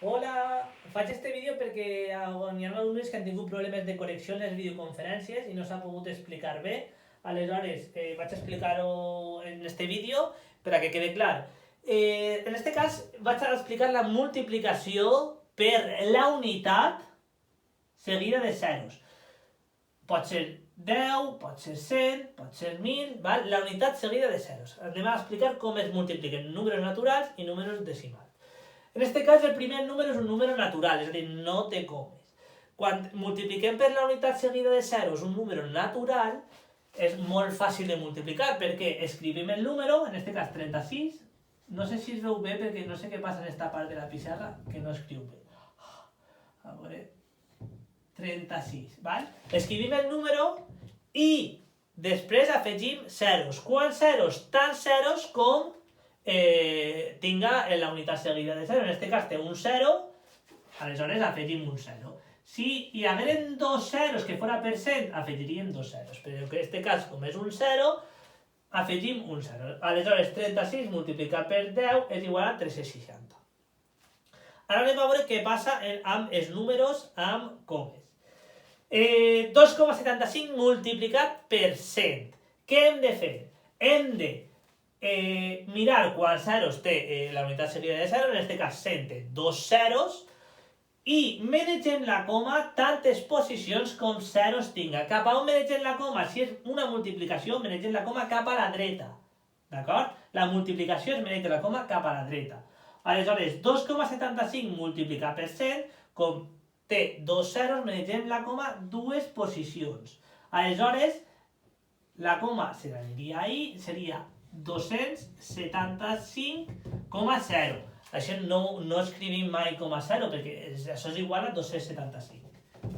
Hola, faig este vídeo perquè hi ha alumnes que han tingut problemes de connexió en les videoconferències i no s'ha pogut explicar bé. Aleshores, vaig explicar-ho en este vídeo per a que quede clar. En este cas, vaig a explicar la multiplicació per la unitat seguida de zeros. Pot ser 10, pot ser 100, pot ser 1000, val? La unitat seguida de zeros. Anem a explicar com es multipliquen números naturals i números decimals. En este cas, el primer número és un número natural, és a dir, no té comes. Quan multipliquem per la unitat seguida de zeros un número natural, és molt fàcil de multiplicar, perquè escrivim el número, en este cas 36, no sé si es veu bé, perquè no sé què passa en esta part de la pissarra, que no escriu bé. A veure, 36, val? Escrivim el número i després afegim zeros. Quants zeros? Tants zeros com tinga la unitat seguida de 0. En este cas té un 0, aleshores afegim un 0. Si hi hagueren dos zeros que fora per cent, afegiríem dos zeros. Però en aquest cas, com és un 0, afegim un 0. Aleshores, 36 multiplicat per 10 és igual a 360. Ara anem a veure què passa amb els números amb comes. 2,75 multiplicat per 100. Què hem de fer? Hem de mirar quants zeros té la unitat seguida de 0, en aquest cas 100 té dos zeros, i manegem la coma tantes posicions com zeros tinga. Cap a on manegem la coma? Si és una multiplicació, manegem la coma cap a la dreta. D'acord? La multiplicació es maneja la coma cap a la dreta. Aleshores, 2,75 multiplicat per 100, com té dos zeros, manegem la coma dues posicions. Aleshores, la coma se n'aniria ahí, seria 275,0. Això no escrivim mai com a 0, perquè això és igual a 275.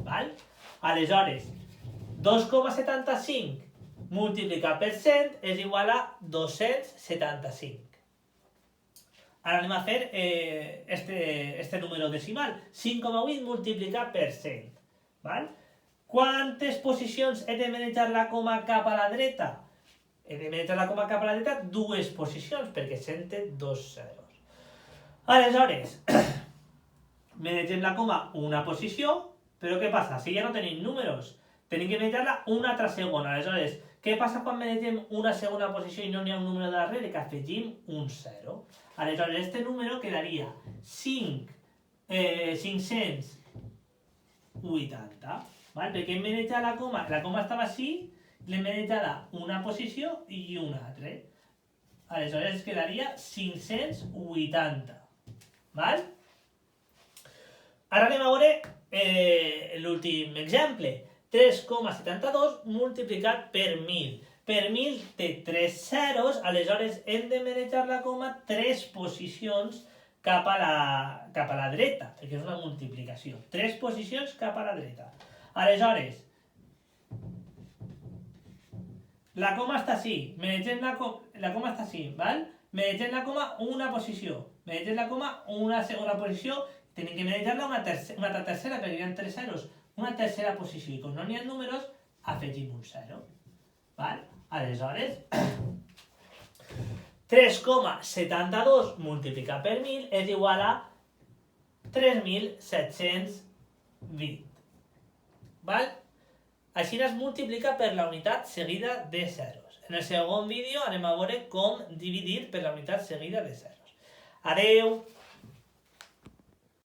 Val? Aleshores, 2,75 multiplicat per 100 és igual a 275. Ara anem a fer este número decimal. 5,8 multiplicat per 100. Val? Quantes posicions he de manejar la coma cap a la dreta? He de manejar la coma cap a la dreta dues posicions, perquè 100 té dos zeros. Aleshores, manegem la coma una posició, però què passa? Si ja no tenim números, tenim que manejar-la una altra segona. Aleshores, què passa quan manegem una segona posició i no n'hi ha un número darrere? Que afegim un 0. Aleshores, este número quedaria 580. Val? Perquè hem manejat la coma estava així, l'hem manejada una posició i una altra. Aleshores quedaria 580. Val? Ara anem a veure l'últim exemple. 3,72 multiplicat per 1000. Per 1000 té 3 zeros, aleshores hem de manejar la coma 3 posicions cap a la dreta, perquè és una multiplicació. 3 posicions cap a la dreta. Aleshores, la coma està així, manegem la coma està així, val? Manegem la coma una posició, manegem la coma una segona posició, tenim que manejar-la una altra tercera, perquè hi ha 3 zeros, una tercera posició, i com no n'hi ha números, afegim un 0. Val? Aleshores, 3,72 multiplicat per 1000 és igual a 3.720. Val? Així es multiplica per la unitat seguida de zeros. En el segon vídeo anem a veure com dividir per la unitat seguida de zeros. Adeu!